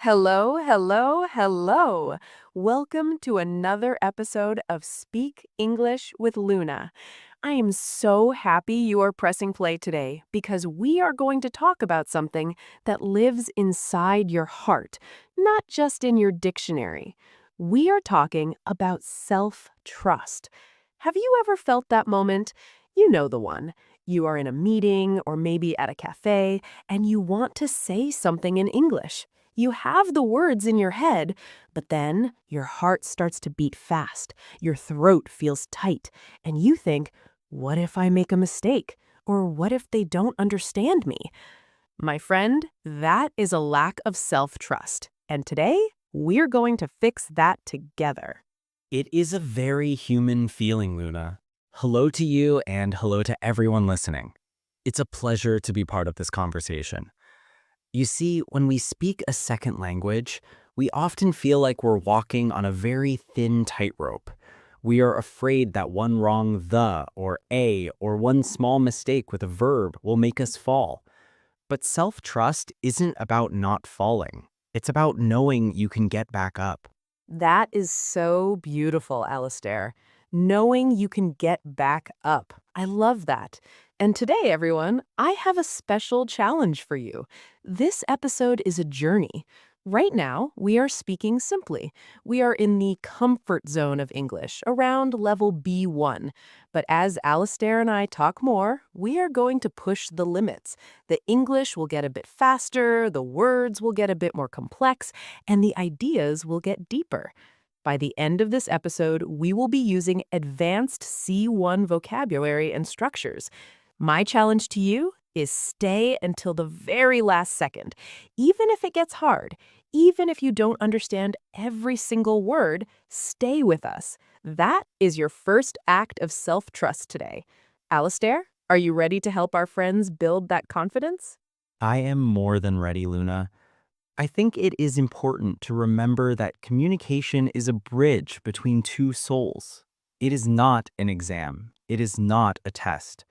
Hello, hello, hello. Welcome to another episode of Speak English with Luna. I am so happy you are pressing play today because we are going to talk about something that lives inside your heart, not just in your dictionary. We are talking about self-trust. Have you ever felt that moment? You know the one. You are in a meeting or maybe at a cafe and you want to say something in English. You have the words in your head, but then your heart starts to beat fast, your throat feels tight, and you think, what if I make a mistake? Or what if they don't understand me? My friend, that is a lack of self-trust. And today, we're going to fix that together. It is a very human feeling, Luna. Hello to you and hello to everyone listening. It's a pleasure to be part of this conversation. You see, when we speak a second language, we often feel like we're walking on a very thin tightrope. We are afraid that one wrong the or a or one small mistake with a verb will make us fall. But self-trust isn't about not falling. It's about knowing you can get back up. That is so beautiful, Alistair. Knowing you can get back up. I love that. And today, everyone, I have a special challenge for you. This episode is a journey. Right now, we are speaking simply. We are in the comfort zone of English, around level B1. But as Alistair and I talk more, we are going to push the limits. The English will get a bit faster, the words will get a bit more complex, and the ideas will get deeper. By the end of this episode, we will be using advanced C1 vocabulary and structures. My challenge to you is stay until the very last second. Even if it gets hard, even if you don't understand every single word, stay with us. That is your first act of self-trust today. Alistair, are you ready to help our friends build that confidence? I am more than ready, Luna. I think it is important to remember that communication is a bridge between two souls. It is not an exam. It is not a test.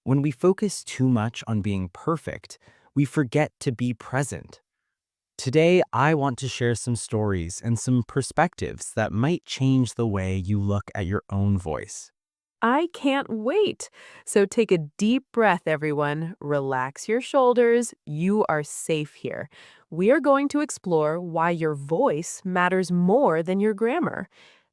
When we focus too much on being perfect, we forget to be present. Today, I want to share some stories and some perspectives that might change the way you look at your own voice. I can't wait. So take a deep breath, everyone. Relax your shoulders. You are safe here. We are going to explore why your voice matters more than your grammar.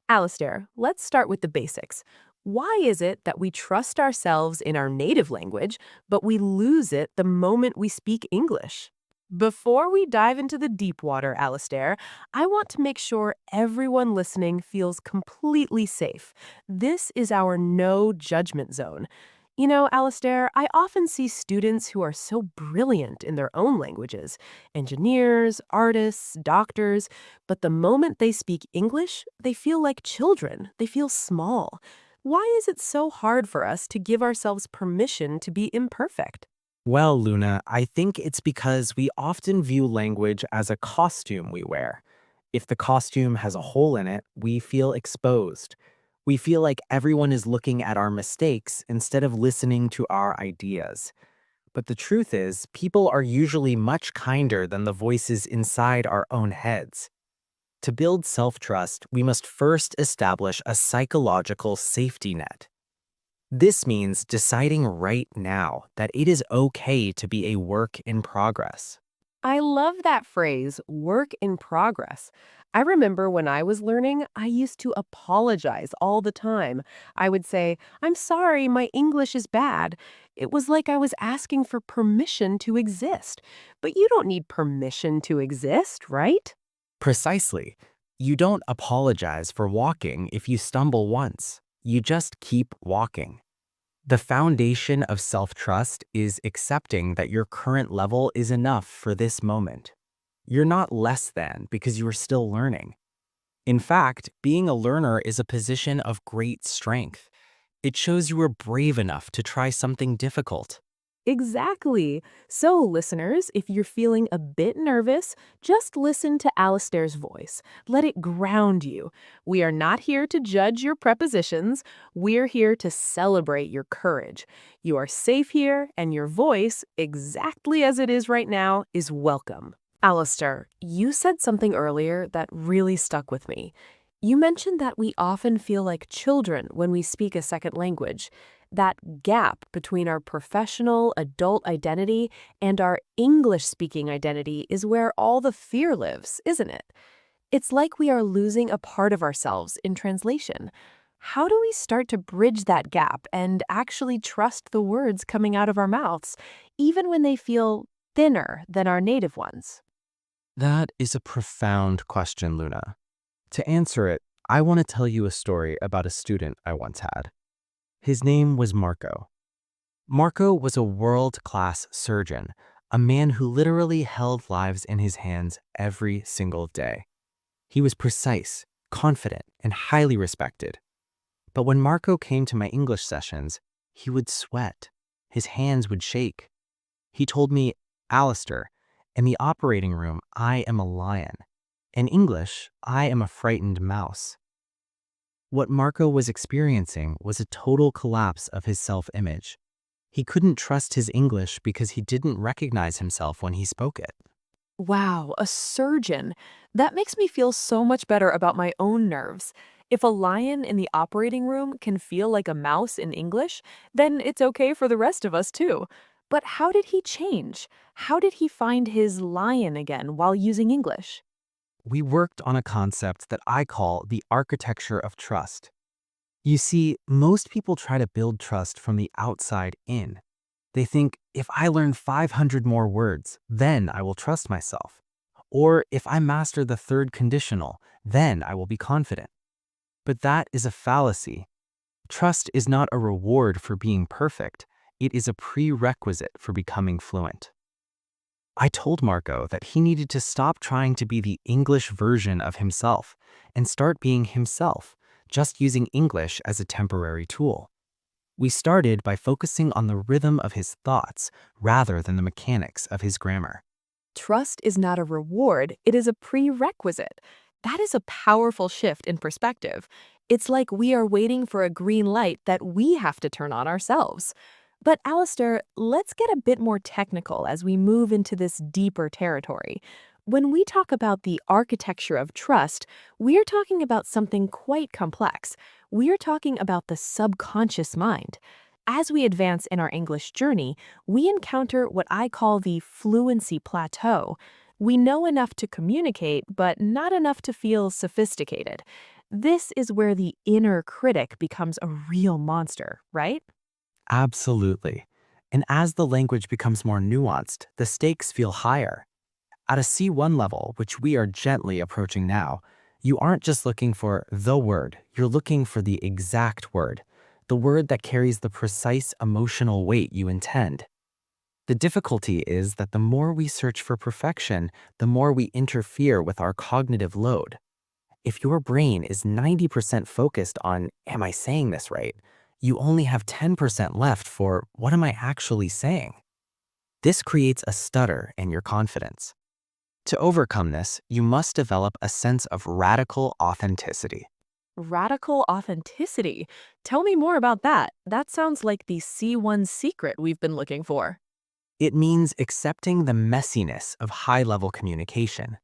Alistair, let's start with the basics. Why is it that we trust ourselves in our native language, but we lose it the moment we speak English? Before we dive into the deep water, Alistair, I want to make sure everyone listening feels completely safe. This is our no judgment zone. You know, Alistair, I often see students who are so brilliant in their own languages, engineers, artists, doctors, but the moment they speak English, they feel like children. They feel small. Why is it so hard for us to give ourselves permission to be imperfect? Well, Luna, I think it's because we often view language as a costume we wear. If the costume has a hole in it, we feel exposed. We feel like everyone is looking at our mistakes instead of listening to our ideas. But the truth is, people are usually much kinder than the voices inside our own heads. To build self-trust, we must first establish a psychological safety net. This means deciding right now that it is okay to be a work in progress. I love that phrase, work in progress. I remember when I was learning, I used to apologize all the time. I would say, I'm sorry, my English is bad. It was like I was asking for permission to exist. But you don't need permission to exist, right? Precisely. You don't apologize for walking if you stumble once. You just keep walking. The foundation of self-trust is accepting that your current level is enough for this moment. You're not less than because you are still learning. In fact, being a learner is a position of great strength. It shows you are brave enough to try something difficult. Exactly. So, listeners, if you're feeling a bit nervous, just listen to Alistair's voice. Let it ground you. We are not here to judge your prepositions. We're here to celebrate your courage. You are safe here, and your voice, exactly as it is right now, is welcome. Alistair, you said something earlier that really stuck with me. You mentioned that we often feel like children when we speak a second language. That gap between our professional adult identity and our English speaking identity is where all the fear lives, isn't it? It's like we are losing a part of ourselves in translation. How do we start to bridge that gap and actually trust the words coming out of our mouths, even when they feel thinner than our native ones? That is a profound question, Luna. To answer it, I want to tell you a story about a student I once had. His name was Marco. Marco was a world-class surgeon, a man who literally held lives in his hands every single day. He was precise, confident, and highly respected. But when Marco came to my English sessions, he would sweat. His hands would shake. He told me, Alistair, in the operating room, I am a lion. In English, I am a frightened mouse. What Marco was experiencing was a total collapse of his self-image. He couldn't trust his English because he didn't recognize himself when he spoke it. Wow, a surgeon. That makes me feel so much better about my own nerves. If a lion in the operating room can feel like a mouse in English, then it's okay for the rest of us too. But how did he change? How did he find his lion again while using English? We worked on a concept that I call the architecture of trust. You see, most people try to build trust from the outside in. They think, if I learn 500 more words, then I will trust myself. Or if I master the third conditional, then I will be confident. But that is a fallacy. Trust is not a reward for being perfect. It is a prerequisite for becoming fluent. I told Marco that he needed to stop trying to be the English version of himself and start being himself, just using English as a temporary tool. We started by focusing on the rhythm of his thoughts rather than the mechanics of his grammar. Trust is not a reward, it is a prerequisite. That is a powerful shift in perspective. It's like we are waiting for a green light that we have to turn on ourselves. But Alistair, let's get a bit more technical as we move into this deeper territory. When we talk about the architecture of trust, we're talking about something quite complex. We're talking about the subconscious mind. As we advance in our English journey, we encounter what I call the fluency plateau. We know enough to communicate, but not enough to feel sophisticated. This is where the inner critic becomes a real monster, right? Absolutely. And as the language becomes more nuanced, the stakes feel higher. At a C1 level, which we are gently approaching now, you aren't just looking for the word, you're looking for the exact word, the word that carries the precise emotional weight you intend. The difficulty is that the more we search for perfection, the more we interfere with our cognitive load. If your brain is 90% focused on, am I saying this right? You only have 10% left for, what am I actually saying? This creates a stutter in your confidence. To overcome this, you must develop a sense of radical authenticity. Radical authenticity. Tell me more about that. That sounds like the C1 secret we've been looking for. It means accepting the messiness of high-level communication.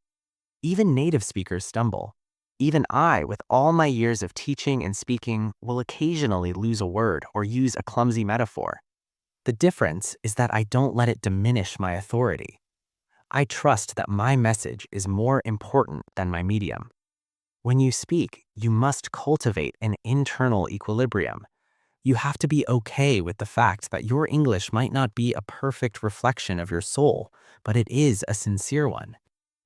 Even native speakers stumble. Even I, with all my years of teaching and speaking, will occasionally lose a word or use a clumsy metaphor. The difference is that I don't let it diminish my authority. I trust that my message is more important than my medium. When you speak, you must cultivate an internal equilibrium. You have to be okay with the fact that your English might not be a perfect reflection of your soul, but it is a sincere one.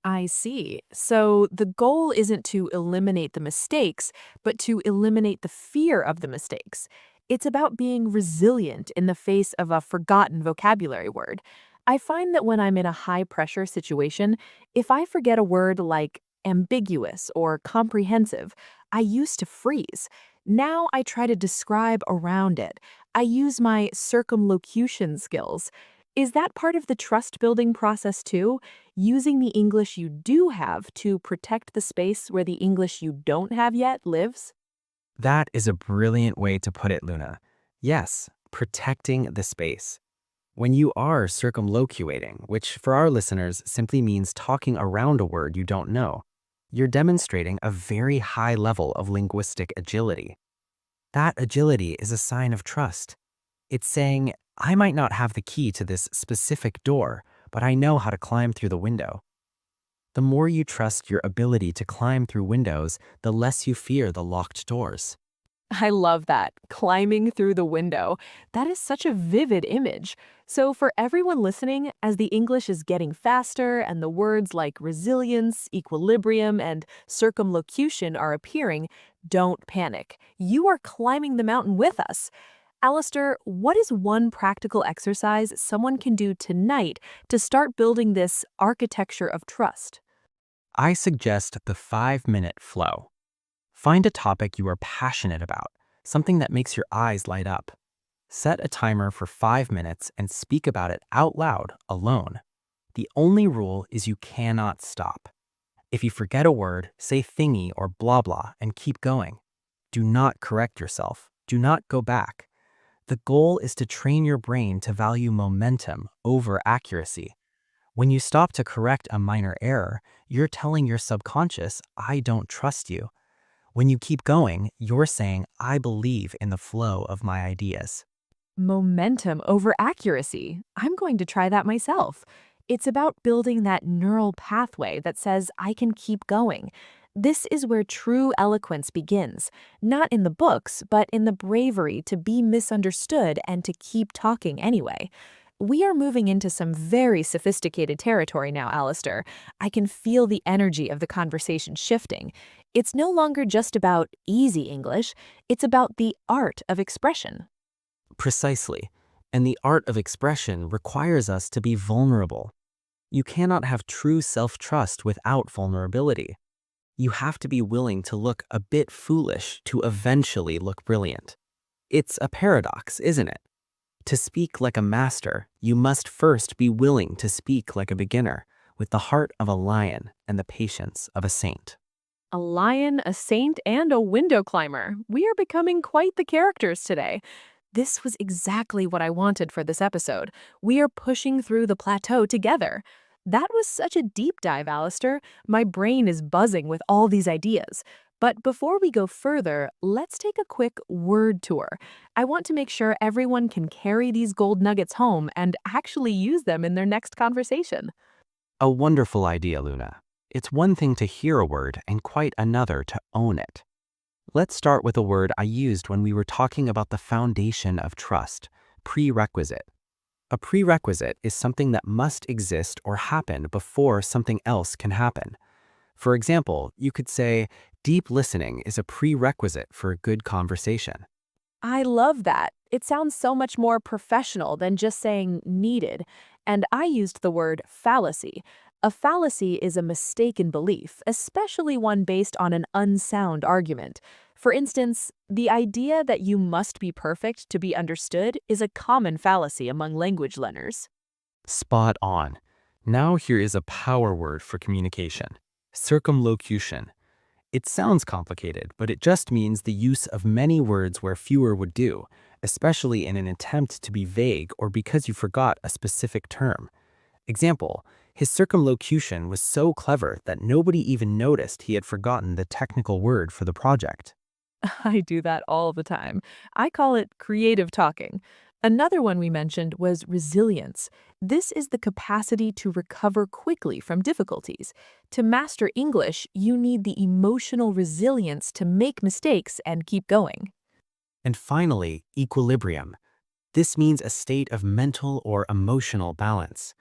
I see. So the goal isn't to eliminate the mistakes, but to eliminate the fear of the mistakes. It's about being resilient in the face of a forgotten vocabulary word. I find that when I'm in a high pressure situation, if I forget a word like ambiguous or comprehensive, I used to freeze. Now I try to describe around it. I use my circumlocution skills. Is that part of the trust building process too? Using the English you do have to protect the space where the English you don't have yet lives? That is a brilliant way to put it, Luna. Yes, protecting the space. When you are circumlocuting, which for our listeners simply means talking around a word you don't know, you're demonstrating a very high level of linguistic agility. That agility is a sign of trust. It's saying, I might not have the key to this specific door, but I know how to climb through the window. The more you trust your ability to climb through windows, the less you fear the locked doors. I love that. Climbing through the window. That is such a vivid image. So, for everyone listening, as the English is getting faster and the words like resilience, equilibrium, and circumlocution are appearing, don't panic. You are climbing the mountain with us. Alistair, what is one practical exercise someone can do tonight to start building this architecture of trust? I suggest the 5-minute flow. Find a topic you are passionate about, something that makes your eyes light up. Set a timer for 5 minutes and speak about it out loud, alone. The only rule is you cannot stop. If you forget a word, say thingy or blah blah and keep going. Do not correct yourself. Do not go back. The goal is to train your brain to value momentum over accuracy. When you stop to correct a minor error, you're telling your subconscious, I don't trust you. When you keep going, you're saying, I believe in the flow of my ideas. Momentum over accuracy. I'm going to try that myself. It's about building that neural pathway that says, I can keep going. This is where true eloquence begins, not in the books, but in the bravery to be misunderstood and to keep talking anyway. We are moving into some very sophisticated territory now, Alistair. I can feel the energy of the conversation shifting. It's no longer just about easy English, it's about the art of expression. Precisely. And the art of expression requires us to be vulnerable. You cannot have true self-trust without vulnerability. You have to be willing to look a bit foolish to eventually look brilliant. It's a paradox, isn't it? To speak like a master, you must first be willing to speak like a beginner, with the heart of a lion and the patience of a saint. A lion, a saint, and a window climber. We are becoming quite the characters today. This was exactly what I wanted for this episode. We are pushing through the plateau together. That was such a deep dive, Alistair. My brain is buzzing with all these ideas. But before we go further, let's take a quick word tour. I want to make sure everyone can carry these gold nuggets home and actually use them in their next conversation. A wonderful idea, Luna. It's one thing to hear a word and quite another to own it. Let's start with a word I used when we were talking about the foundation of trust, prerequisite. A prerequisite is something that must exist or happen before something else can happen. For example, you could say, deep listening is a prerequisite for a good conversation. I love that. It sounds so much more professional than just saying needed. And I used the word fallacy. A fallacy is a mistaken belief, especially one based on an unsound argument. For instance, the idea that you must be perfect to be understood is a common fallacy among language learners. Spot on. Now here is a power word for communication, circumlocution. It sounds complicated, but it just means the use of many words where fewer would do, especially in an attempt to be vague or because you forgot a specific term. Example, his circumlocution was so clever that nobody even noticed he had forgotten the technical word for the project. I do that all the time. I call it creative talking. Another one we mentioned was resilience. This is the capacity to recover quickly from difficulties. To master English, you need the emotional resilience to make mistakes and keep going. And finally, equilibrium. This means a state of mental or emotional balance.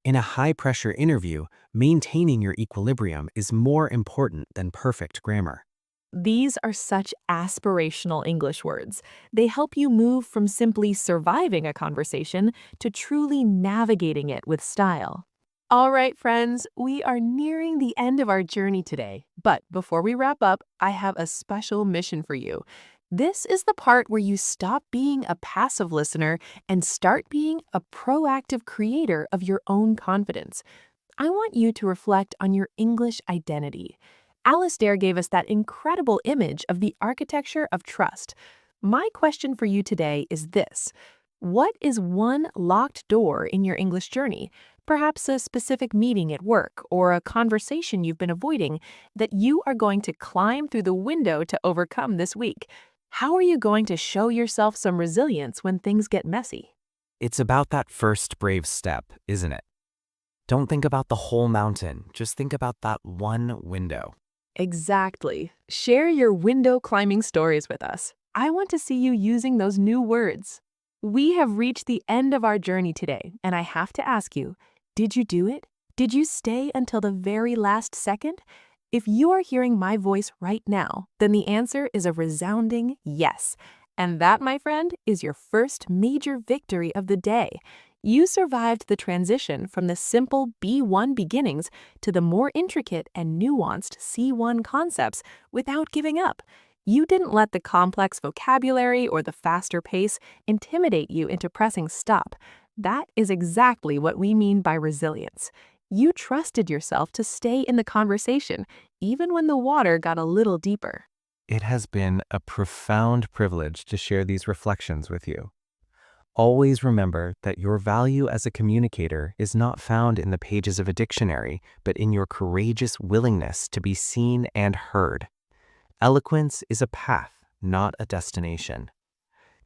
In a high-pressure interview, maintaining your equilibrium is more important than perfect grammar. These are such aspirational English words. They help you move from simply surviving a conversation to truly navigating it with style. All right, friends, we are nearing the end of our journey today. But before we wrap up, I have a special mission for you. This is the part where you stop being a passive listener and start being a proactive creator of your own confidence. I want you to reflect on your English identity. Alistair gave us that incredible image of the architecture of trust. My question for you today is this. What is one locked door in your English journey? Perhaps a specific meeting at work or a conversation you've been avoiding that you are going to climb through the window to overcome this week. How are you going to show yourself some resilience when things get messy? It's about that first brave step, isn't it? Don't think about the whole mountain, just think about that one window. Exactly. Share your window climbing stories with us. I want to see you using those new words. We have reached the end of our journey today, and I have to ask you, did you do it? Did you stay until the very last second? If you are hearing my voice right now, then the answer is a resounding yes. And that, my friend, is your first major victory of the day. You survived the transition from the simple B1 beginnings to the more intricate and nuanced C1 concepts without giving up. You didn't let the complex vocabulary or the faster pace intimidate you into pressing stop. That is exactly what we mean by resilience. You trusted yourself to stay in the conversation, even when the water got a little deeper. It has been a profound privilege to share these reflections with you. Always remember that your value as a communicator is not found in the pages of a dictionary, but in your courageous willingness to be seen and heard. Eloquence is a path, not a destination.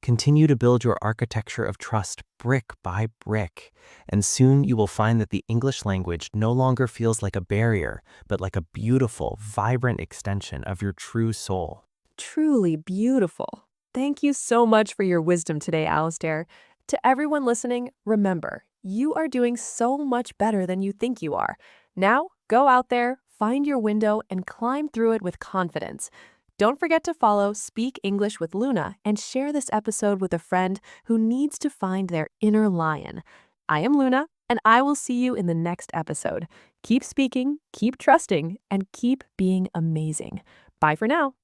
Continue to build your architecture of trust brick by brick, and soon you will find that the English language no longer feels like a barrier, but like a beautiful, vibrant extension of your true soul. Truly beautiful. Thank you so much for your wisdom today, Alistair. To everyone listening, remember, you are doing so much better than you think you are. Now, go out there, find your window, and climb through it with confidence. Don't forget to follow Speak English with Luna and share this episode with a friend who needs to find their inner lion. I am Luna, and I will see you in the next episode. Keep speaking, keep trusting, and keep being amazing. Bye for now.